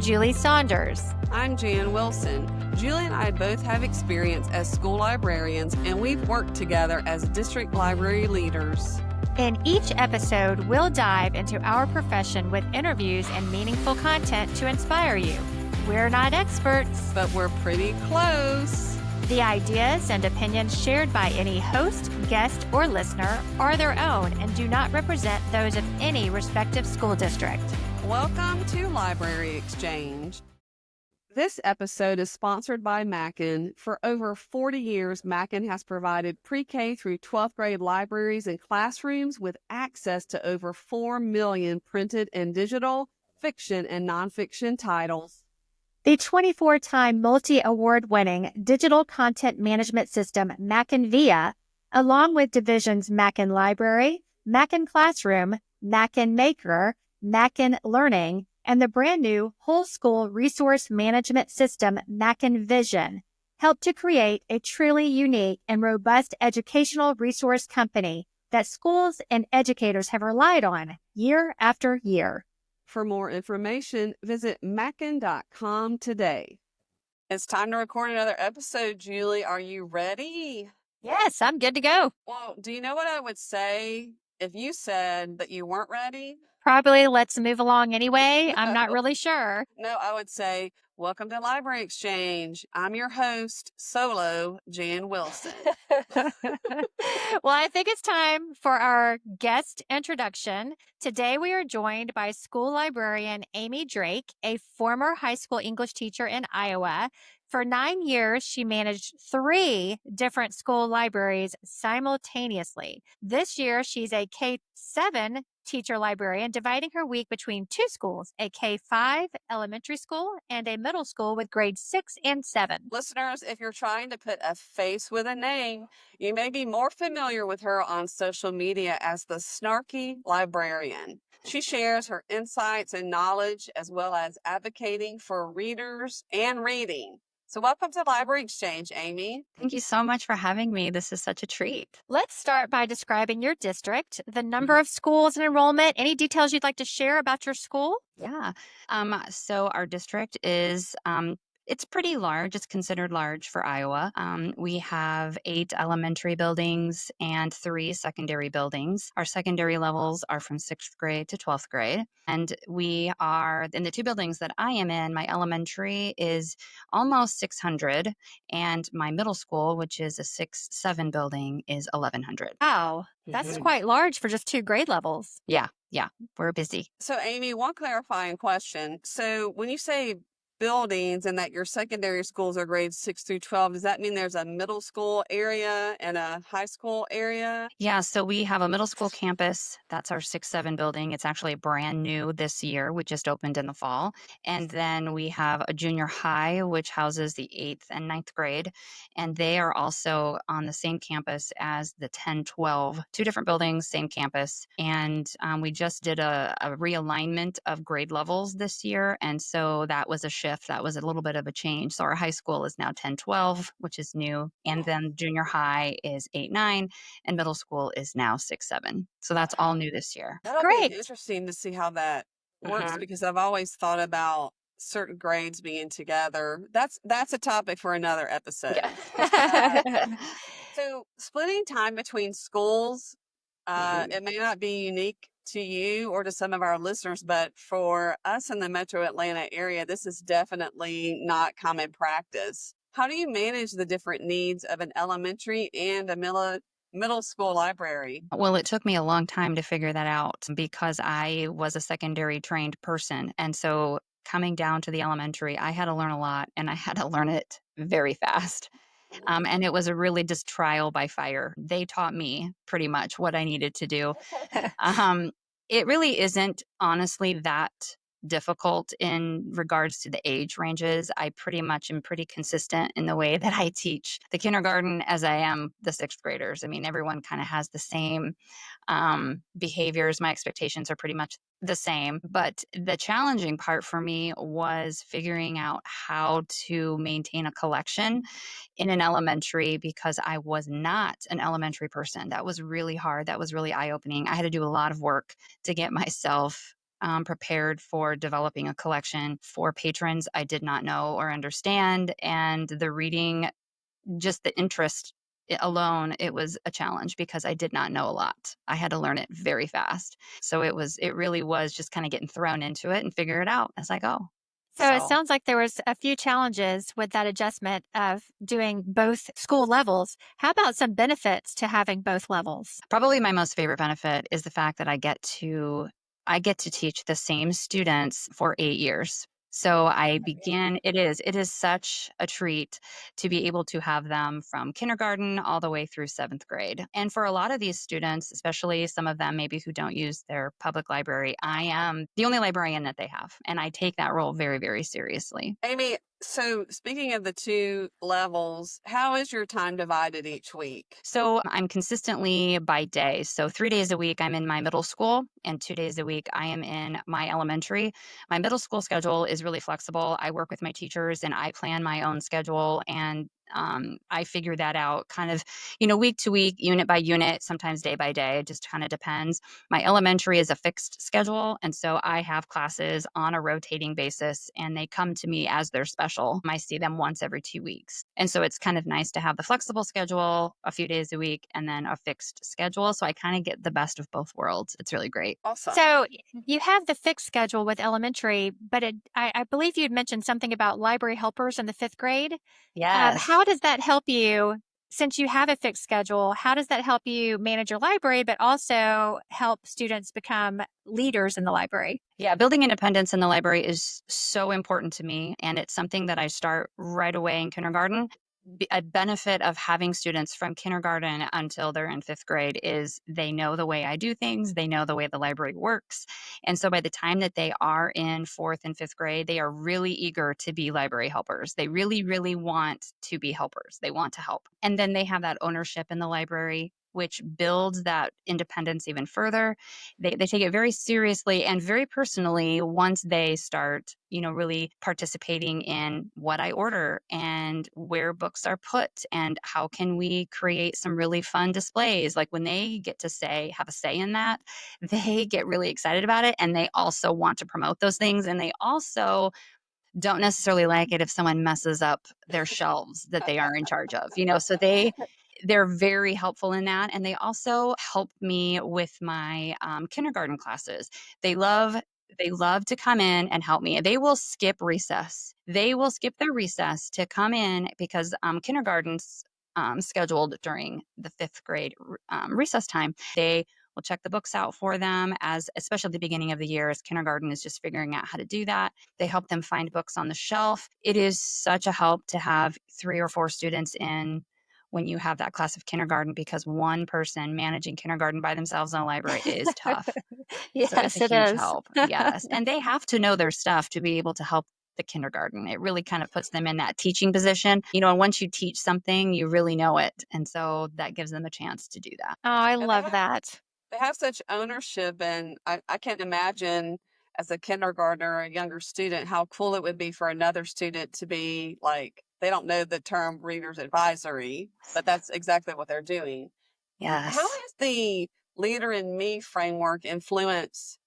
I'm Julie Saunders. I'm Jan Wilson. Julie and I both have experience as school librarians, and we've worked together as district library leaders. In each episode, we'll dive into our profession with interviews and meaningful content to inspire you. We're not experts, But we're pretty close. The ideas and opinions shared by any host, guest, or listener are their own and do not represent those of any respective school district. Welcome to Library Exchange. This episode is sponsored by Mackin. For over 40 years, Mackin has provided pre-K through 12th grade libraries and classrooms with access to over 4 million printed and digital, fiction, and nonfiction titles. The 24-time multi-award-winning digital content management system Mackin Via, along with divisions Mackin Library, Mackin Classroom, Mackin Maker, Mackin Learning, and the brand new whole school resource management system Mackin Vision, help to create a truly unique and robust educational resource company that schools and educators have relied on year after year. For more information, visit mackin.com today. It's time to record another episode, Julie. Are you ready? Yes, I'm good to go. Well, do you know what I would say if you said that you weren't ready? Probably let's move along anyway. I'm not really sure. No, I would say, welcome to Library Exchange. I'm your host, solo, Jan Wilson. Well, I think it's time for our guest introduction. Today, we are joined by school librarian Amy Drake, a former high school English teacher in Iowa. For 9 years, she managed 3 different school libraries simultaneously. This year, she's a K-7 teacher librarian, dividing her week between 2 schools, a K-5 elementary school and a middle school with grades 6 and 7. Listeners, if you're trying to put a face with a name, you may be more familiar with her on social media as the Snarky Librarian. She shares her insights and knowledge as well as advocating for readers and reading. So welcome to Library Exchange, Amy. Thank you so much for having me. This is such a treat. Let's start by describing your district, the number of schools and enrollment. Any details you'd like to share about your school? Yeah. So our district is it's pretty large. It's considered large for Iowa. We have 8 elementary buildings and 3 secondary buildings. Our secondary levels are from 6th grade to 12th grade. And we are in the 2 buildings that I am in. My elementary is almost 600, and my middle school, which is a 6-7 building, is 1,100. Wow, that's quite large for just 2 grade levels. Yeah, we're busy. So, Amy, one clarifying question. So when you say buildings and that your secondary schools are grades 6 through 12, does that mean there's a middle school area and a high school area? Yeah, so we have a middle school campus. That's our 6-7 building. It's actually brand new this year. We just opened in the fall. And then we have a junior high, which houses the 8th and 9th grade. And they are also on the same campus as the 10-12, 2 different buildings, same campus. And we just did a realignment of grade levels this year. And so that was a shift. That was a little bit of a change. So our high school is now 10-12, which is new. And then junior high is 8-9, and middle school is now 6-7. So that's all new this year. That'll Great. be interesting to see how that works Mhm. because I've always thought about certain grades being together. That's a topic for another episode. So splitting time between schools, it may not be unique to you or to some of our listeners, but for us in the metro Atlanta area, this is definitely not common practice. How do you manage the different needs of an elementary and a middle school library? Well, it took me a long time to figure that out because I was a secondary trained person. And so coming down to the elementary, I had to learn a lot, and I had to learn it very fast. And it was a really just trial by fire. They taught me pretty much what I needed to do. It really isn't honestly that difficult in regards to the age ranges. I pretty much am pretty consistent in the way that I teach the kindergarten as I am the 6th graders. I mean, everyone kind of has the same behaviors. My expectations are pretty much the same. But the challenging part for me was figuring out how to maintain a collection in an elementary because I was not an elementary person. That was really hard. That was really eye-opening. I had to do a lot of work to get myself prepared for developing a collection for patrons I did not know or understand. And the reading, just the interest alone, it was a challenge because I did not know a lot. I had to learn it very fast. So it really was just kind of getting thrown into it and figure it out as I go. So it So sounds like there was a few challenges with that adjustment of doing both school levels. How about some benefits to having both levels? probably my most favorite benefit is the fact that I get to teach the same students for 8 years. So it is such a treat to be able to have them from kindergarten all the way through 7th grade. And for a lot of these students, especially some of them maybe who don't use their public library, I am the only librarian that they have, and I take that role very, very seriously. Amy, so speaking of the two levels, how is your time divided each week? So I'm consistently by day. So 3 days a week, I'm in my middle school, and 2 days a week, I am in my elementary. My middle school schedule is really flexible. I work with my teachers and I plan my own schedule. And I figure that out kind of, week to week, unit by unit, sometimes day by day. It just kind of depends. My elementary is a fixed schedule. And so I have classes on a rotating basis and they come to me as their special. I see them once every 2 weeks. And so it's kind of nice to have the flexible schedule a few days a week and then a fixed schedule. So I kind of get the best of both worlds. It's really great. Awesome. So you have the fixed schedule with elementary, but I believe you'd mentioned something about library helpers in the fifth grade. Yes. How does that help you since you have a fixed schedule? How does that help you manage your library, but also help students become leaders in the library? Yeah, building independence in the library is so important to me. And it's something that I start right away in kindergarten. A benefit of having students from kindergarten until they're in 5th grade is they know the way I do things, they know the way the library works. And so by the time that they are in 4th and 5th grade, they are really eager to be library helpers. They really, really want to be helpers, they want to help. And then they have that ownership in the library, which builds that independence even further. They take it very seriously and very personally once they start, really participating in what I order and where books are put and how can we create some really fun displays. Like when they get to have a say in that, they get really excited about it and they also want to promote those things. And they also don't necessarily like it if someone messes up their shelves that they are in charge of, so they're very helpful in that. And they also help me with my kindergarten classes. They love they love to come in and help me. They will skip recess. They will skip their recess to come in because kindergarten's scheduled during the 5th grade recess time. They will check the books out for them, as especially at the beginning of the year, as kindergarten is just figuring out how to do that. They help them find books on the shelf. It is such a help to have 3 or 4 students in when you have that class of kindergarten, because one person managing kindergarten by themselves in a library is tough. So it's a Yes, it huge is. help. Yes. And they have to know their stuff to be able to help the kindergarten. It really kind of puts them in that teaching position. And once you teach something, you really know it. And so that gives them a chance to do that. Oh, I And love that. they have such ownership, and I can't imagine as a kindergartner or a younger student how cool it would be for another student to be like, they don't know the term reader's advisory, but that's exactly what they're doing. How Yes. has the Leader in Me framework influenced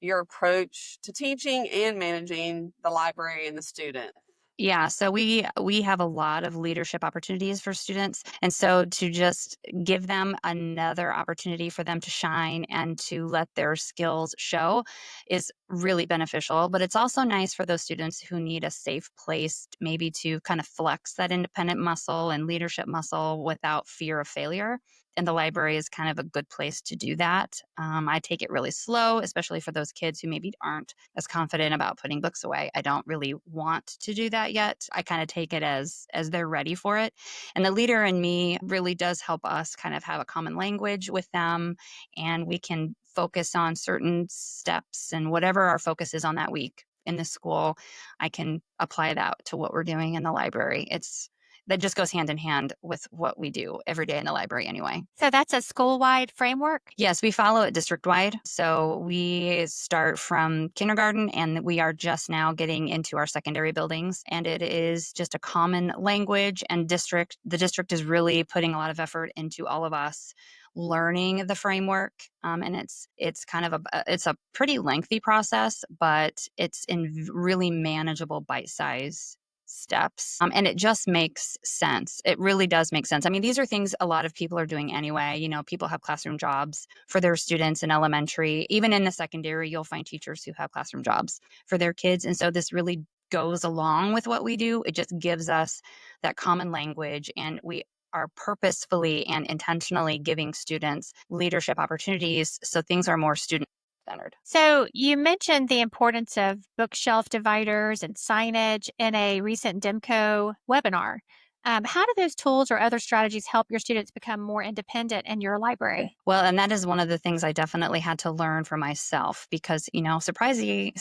your approach to teaching and managing the library and the student? Yeah, so we have a lot of leadership opportunities for students, and so to just give them another opportunity for them to shine and to let their skills show is really beneficial. But it's also nice for those students who need a safe place, maybe to kind of flex that independent muscle and leadership muscle without fear of failure. And the library is kind of a good place to do that. I take it really slow, especially for those kids who maybe aren't as confident about putting books away. I don't really want to do that yet. I kind of take it as they're ready for it. And the leader in me really does help us kind of have a common language with them, and we can focus on certain steps, and whatever our focus is on that week in the school, I can apply that to what we're doing in the library. It's that just goes hand in hand with what we do every day in the library anyway. So that's a school-wide framework? Yes, we follow it district wide. So we start from kindergarten and we are just now getting into our secondary buildings. And it is just a common language and district. The district is really putting a lot of effort into all of us learning the framework. And it's kind of it's a pretty lengthy process, but it's in really manageable bite size steps. And it just makes sense. It really does make sense. I mean, these are things a lot of people are doing anyway. You know, people have classroom jobs for their students in elementary. Even in the secondary, you'll find teachers who have classroom jobs for their kids. And so this really goes along with what we do. It just gives us that common language, and we are purposefully and intentionally giving students leadership opportunities so things are more student centered. So, you mentioned the importance of bookshelf dividers and signage in a recent DEMCO webinar. How do those tools or other strategies help your students become more independent in your library? Well, and that is one of the things I definitely had to learn for myself because, you know, surprisingly,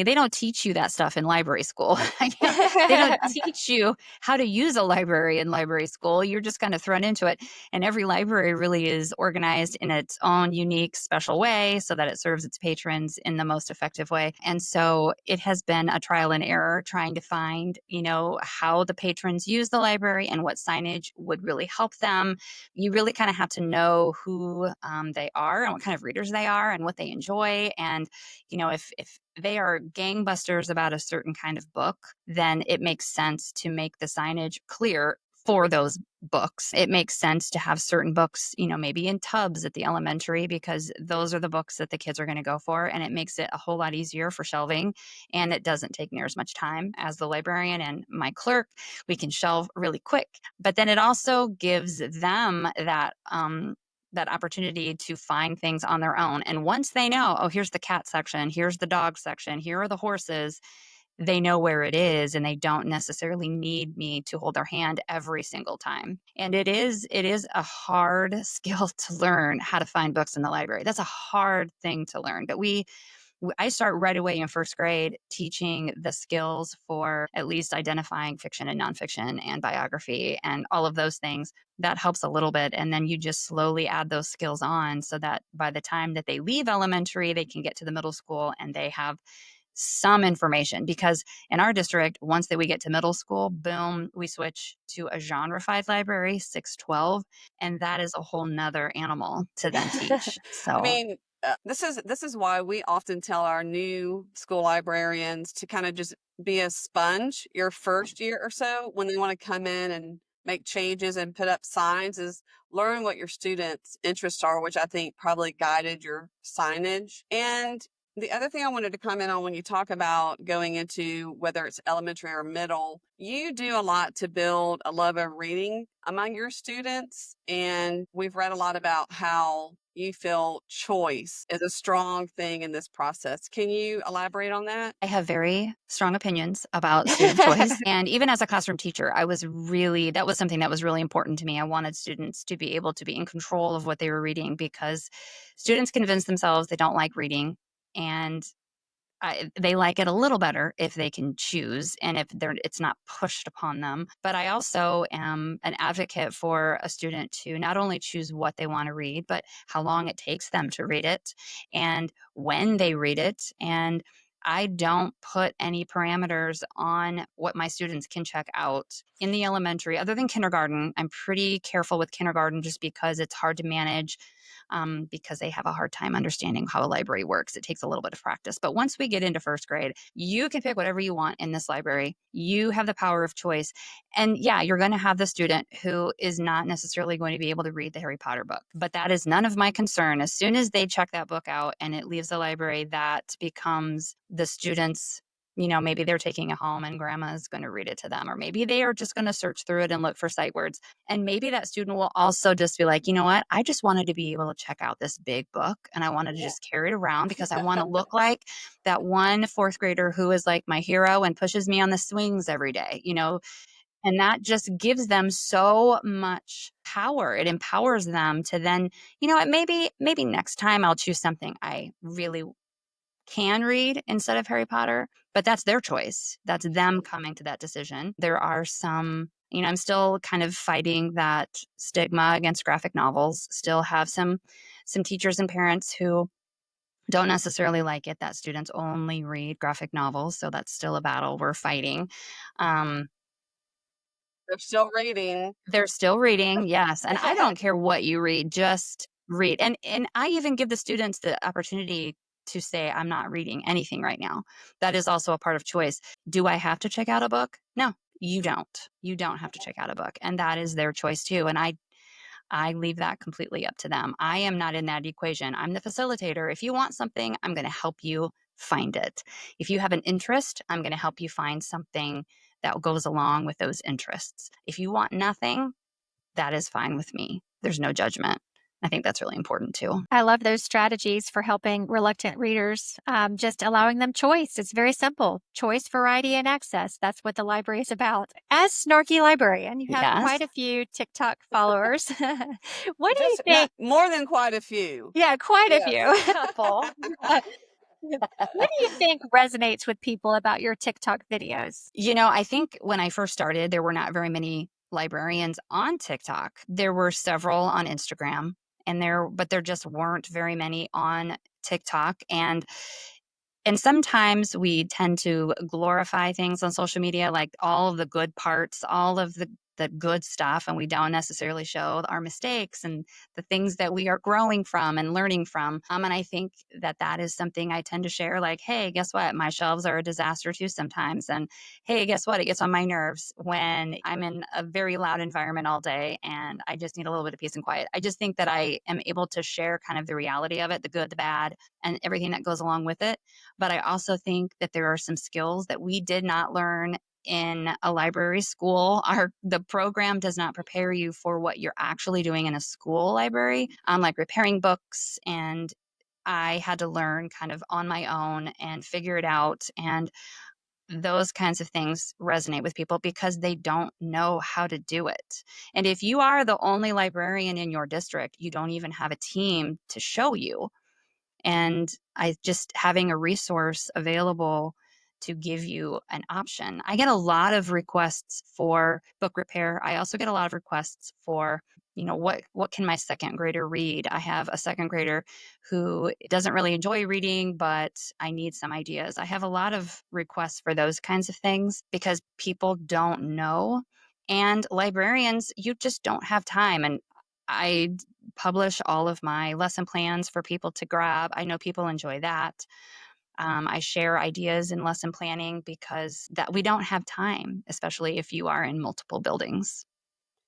they don't teach you that stuff in library school. They don't teach you how to use a library in library school. You're just kind of thrown into it. And every library really is organized in its own unique, special way so that it serves its patrons in the most effective way. And so it has been a trial and error trying to find, you know, how the patrons use the library and what signage would really help them. You really kind of have to know who they are and what kind of readers they are and what they enjoy. And, you know, if they are gangbusters about a certain kind of book, then it makes sense to make the signage clear for those books. It makes sense to have certain books, you know, maybe in tubs at the elementary because those are the books that the kids are going to go for. And it makes it a whole lot easier for shelving. And it doesn't take near as much time as the librarian and my clerk. We can shelve really quick. But then it also gives them that opportunity to find things on their own. And once they know, oh, here's the cat section, here's the dog section, here are the horses, they know where it is and they don't necessarily need me to hold their hand every single time. And it is a hard skill to learn how to find books in the library. That's a hard thing to learn. But I start right away in first grade teaching the skills for at least identifying fiction and nonfiction and biography and all of those things. That helps a little bit. And then you just slowly add those skills on so that by the time that they leave elementary, they can get to the middle school and they have some information. Because in our district, once that we get to middle school, boom, we switch to a genrefied library, 612. And that is a whole nother animal to then teach. I So mean, this is why we often tell our new school librarians to kind of just be a sponge your first year or so when they want to come in and make changes and put up signs is learn what your students' interests are, which I think probably guided your signage. And the other thing I wanted to comment on when you talk about going into whether it's elementary or middle, you do a lot to build a love of reading among your students. And we've read a lot about how you feel choice is a strong thing in this process. Can you elaborate on that? I have very strong opinions about student choice. And even as a classroom teacher, that was something that was really important to me. I wanted students to be able to be in control of what they were reading because students convince themselves they don't like reading. And they like it a little better if they can choose and if it's not pushed upon them. But I also am an advocate for a student to not only choose what they want to read, but how long it takes them to read it and when they read it. And I don't put any parameters on what my students can check out in the elementary other than kindergarten. I'm pretty careful with kindergarten just because it's hard to manage because they have a hard time understanding how a library works. It takes a little bit of practice. But once we get into first grade, you can pick whatever you want in this library. You have the power of choice. And yeah, you're going to have the student who is not necessarily going to be able to read the Harry Potter book, but that is none of my concern. As soon as they check that book out and it leaves the library, that becomes the student's, you know, maybe they're taking it home and grandma's going to read it to them, or maybe they are just going to search through it and look for sight words. And maybe that student will also just be like, you know what? I just wanted to be able to check out this big book and I wanted to Yeah. just carry it around because I want to look like that one fourth grader who is like my hero and pushes me on the swings every day, you know? And that just gives them so much power. It empowers them to then, you know what, maybe next time I'll choose something I really can read instead of Harry Potter, but that's their choice. That's them coming to that decision. There are some, you know, I'm still kind of fighting that stigma against graphic novels. Still have some teachers and parents who don't necessarily like it that students only read graphic novels, so that's still a battle we're fighting. Um, They're still reading. they're still reading, yes, and I don't care what you read, just read. And I even give the students the opportunity to say, I'm not reading anything right now. That is also a part of choice. Do I have to check out a book? No, you don't. You don't have to check out a book. And that is their choice too. And I leave that completely up to them. I am not in that equation. I'm the facilitator. If you want something, I'm going to help you find it. If you have an interest, I'm going to help you find something that goes along with those interests. If you want nothing, that is fine with me. There's no judgment. I think that's really important too. I love those strategies for helping reluctant readers, just allowing them choice. It's very simple choice, variety, and access. That's what the library is about. As Snarky Librarian, you have Yes. quite a few TikTok followers. What do you Just not think? more than quite a few. Yeah, quite a Yes. few. Couple. What do you think resonates with people about your TikTok videos? I think when I first started, there were not very many librarians on TikTok. There were several on Instagram but there just weren't very many on TikTok. And sometimes we tend to glorify things on social media, like all of the good parts, all of the good stuff, and we don't necessarily show our mistakes and the things that we are growing from and learning from. And I think that that is something I tend to share. Like, hey, guess what? My shelves are a disaster too sometimes. And hey, guess what? It gets on my nerves when I'm in a very loud environment all day and I just need a little bit of peace and quiet. I just think that I am able to share kind of the reality of it, the good, the bad, and everything that goes along with it. But I also think that there are some skills that we did not learn in a library school. The program does not prepare you for what you're actually doing in a school library, like repairing books. And I had to learn kind of on my own and figure it out. And those kinds of things resonate with people because they don't know how to do it. And if you are the only librarian in your district, you don't even have a team to show you. And I just having a resource available to give you an option. I get a lot of requests for book repair. I also get a lot of requests for, what can my second grader read? I have a second grader who doesn't really enjoy reading, but I need some ideas. I have a lot of requests for those kinds of things because people don't know. And librarians, you just don't have time. And I publish all of my lesson plans for people to grab. I know people enjoy that. I share ideas in lesson planning because that we don't have time, especially if you are in multiple buildings.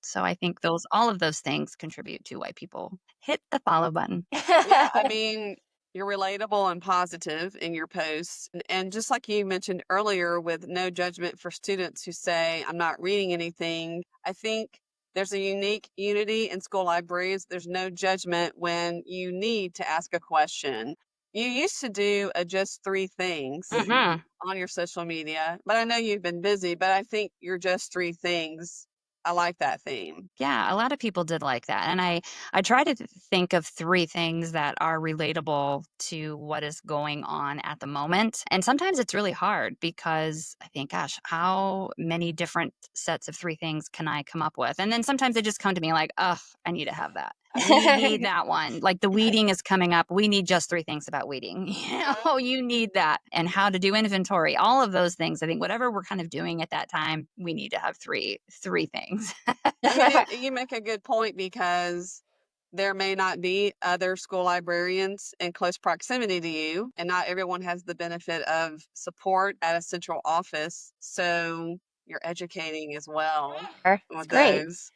So I think all of those things contribute to why people hit the follow button. Yeah, I mean, you're relatable and positive in your posts. And just like you mentioned earlier, with no judgment for students who say, I'm not reading anything, I think there's a unique unity in school libraries. There's no judgment when you need to ask a question. You used to do a just three things Hmm. on your social media, but I know you've been busy, but I think you're just three things. I like that theme. Yeah, a lot of people did like that. And I try to think of three things that are relatable to what is going on at the moment. And sometimes it's really hard because I think, gosh, how many different sets of three things can I come up with? And then sometimes they just come to me like, oh, I need to have that. We need that one. Like the weeding is coming up. We need just three things about weeding. You need that. And how to do inventory, all of those things. I think whatever we're kind of doing at that time, we need to have three things. You make a good point because there may not be other school librarians in close proximity to you, and not everyone has the benefit of support at a central office. So you're educating as well It's with great. those.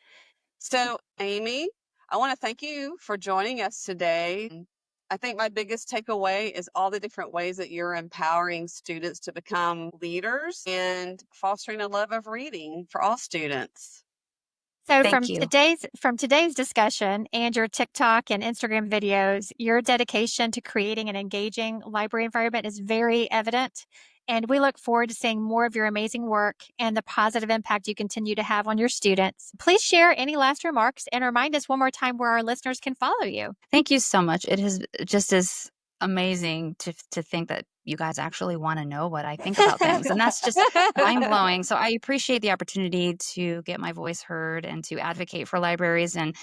So, Amy, I want to thank you for joining us today. I think my biggest takeaway is all the different ways that you're empowering students to become leaders and fostering a love of reading for all students. So Thank you. from today's discussion and your TikTok and Instagram videos, your dedication to creating an engaging library environment is very evident. And we look forward to seeing more of your amazing work and the positive impact you continue to have on your students. Please share any last remarks and remind us one more time where our listeners can follow you. Thank you so much. It is just as amazing to think that you guys actually want to know what I think about things. And that's just mind blowing. So I appreciate the opportunity to get my voice heard and to advocate for libraries and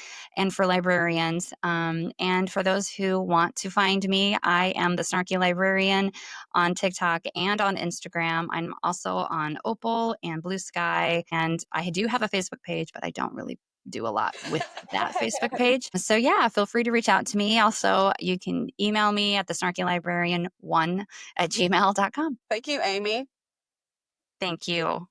for librarians. And for those who want to find me, I am the Snarky Librarian on TikTok and on Instagram. I'm also on Opal and Blue Sky. And I do have a Facebook page, but I don't really do a lot with that Facebook page. So yeah, feel free to reach out to me. Also, you can email me at the snarkylibrarian1@gmail.com. Thank you, Amy. Thank you.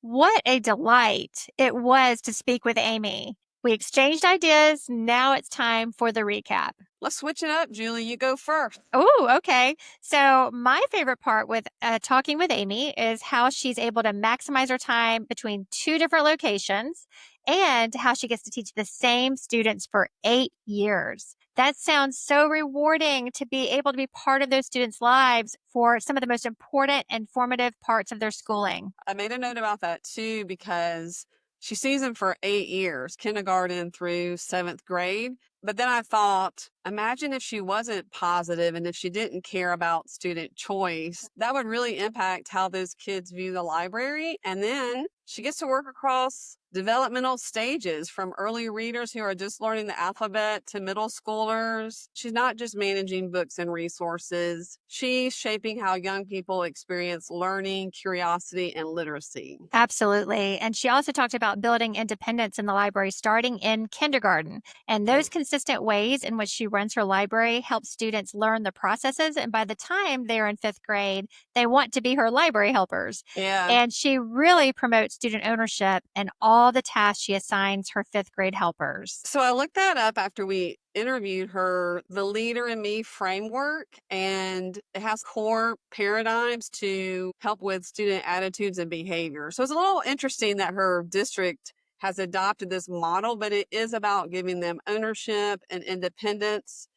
What a delight it was to speak with Amy. We exchanged ideas. Now it's time for the recap. Let's switch it up, Julie. You go first. Oh, okay. So, my favorite part with talking with Amy is how she's able to maximize her time between two different locations and how she gets to teach the same students for 8 years. That sounds so rewarding to be able to be part of those students' lives for some of the most important and formative parts of their schooling. I made a note about that too because she sees them for 8 years, kindergarten through 7th grade. But then I thought, imagine if she wasn't positive and if she didn't care about student choice, that would really impact how those kids view the library. And then she gets to work across developmental stages from early readers who are just learning the alphabet to middle schoolers. She's not just managing books and resources. She's shaping how young people experience learning, curiosity, and literacy. Absolutely. And she also talked about building independence in the library starting in kindergarten. And those consistent ways in which she runs her library help students learn the processes. And by the time they're in 5th grade, they want to be her library helpers. Yeah. And she really promotes student ownership and all the tasks she assigns her 5th grade helpers. So I looked that up after we interviewed her, the Leader in Me framework, and it has core paradigms to help with student attitudes and behavior. So it's a little interesting that her district has adopted this model, but it is about giving them ownership and independence.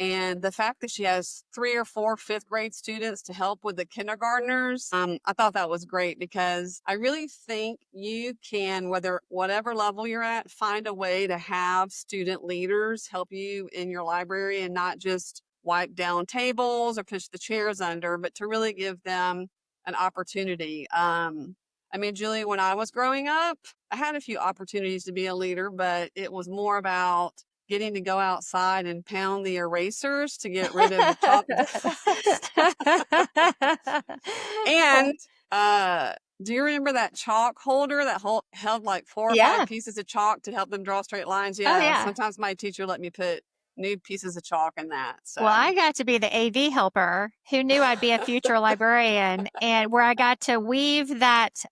And the fact that she has 3 or 4 5th grade students to help with the kindergartners, I thought that was great because I really think you can, whatever level you're at, find a way to have student leaders help you in your library and not just wipe down tables or push the chairs under, but to really give them an opportunity. Julie, when I was growing up, I had a few opportunities to be a leader, but it was more about getting to go outside and pound the erasers to get rid of the chalk. And do you remember that chalk holder that held like 4 or 5 pieces of chalk to help them draw straight lines? Oh, yeah. Sometimes my teacher let me put new pieces of chalk in that. So. Well, I got to be the AV helper who knew I'd be a future librarian, and where I got to weave that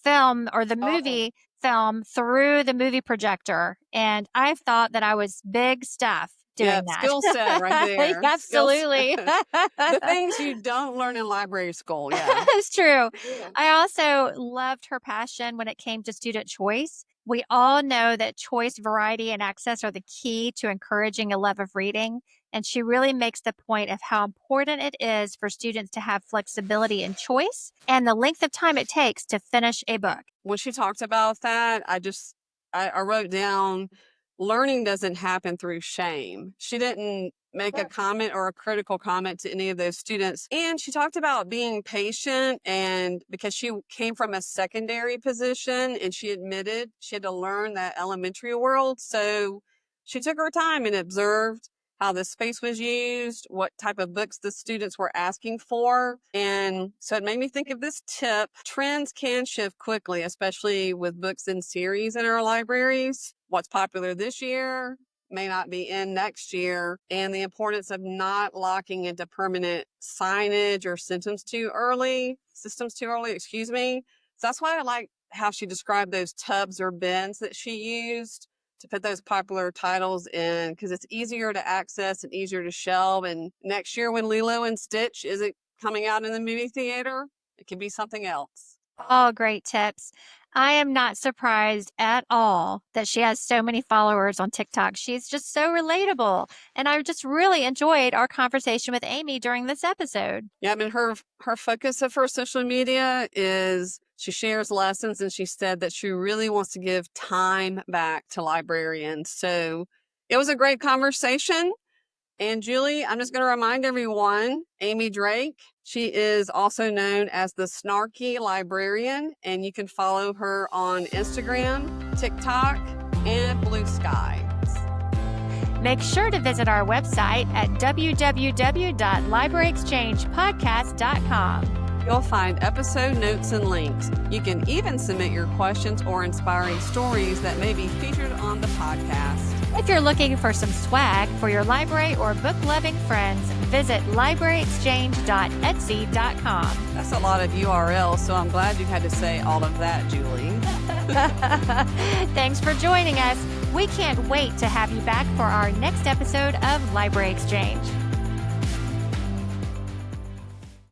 film or the movie film through the movie projector. And I thought that I was big stuff doing that. Skill set right there. Absolutely. The things you don't learn in library school. Yeah. That's true. Yeah. I also loved her passion when it came to student choice. We all know that choice, variety, and access are the key to encouraging a love of reading. And she really makes the point of how important it is for students to have flexibility in choice and the length of time it takes to finish a book. When she talked about that, I wrote down, learning doesn't happen through shame. She didn't make a comment or a critical comment to any of those students. And she talked about being patient, and because she came from a secondary position and she admitted she had to learn that elementary world. So she took her time and observed how the space was used, what type of books the students were asking for. And so it made me think of this tip. Trends can shift quickly, especially with books in series in our libraries. What's popular this year may not be in next year, and the importance of not locking into permanent signage or systems too early, So that's why I like how she described those tubs or bins that she used to put those popular titles in, because it's easier to access and easier to shelve. And next year when Lilo and Stitch isn't coming out in the movie theater, it could be something else. All great tips. I am not surprised at all that she has so many followers on TikTok. She's just so relatable. And I just really enjoyed our conversation with Amy during this episode. Yeah, her focus of her social media is she shares lessons, and she said that she really wants to give time back to librarians. So it was a great conversation. And Julie, I'm just going to remind everyone, Amy Drake, she is also known as the Snarky Librarian, and you can follow her on Instagram, TikTok, and Blue Sky. Make sure to visit our website at www.libraryexchangepodcast.com. You'll find episode notes and links. You can even submit your questions or inspiring stories that may be featured on the podcast. If you're looking for some swag for your library or book-loving friends, visit libraryexchange.etsy.com. That's a lot of URLs, so I'm glad you had to say all of that, Julie. Thanks for joining us. We can't wait to have you back for our next episode of Library Exchange.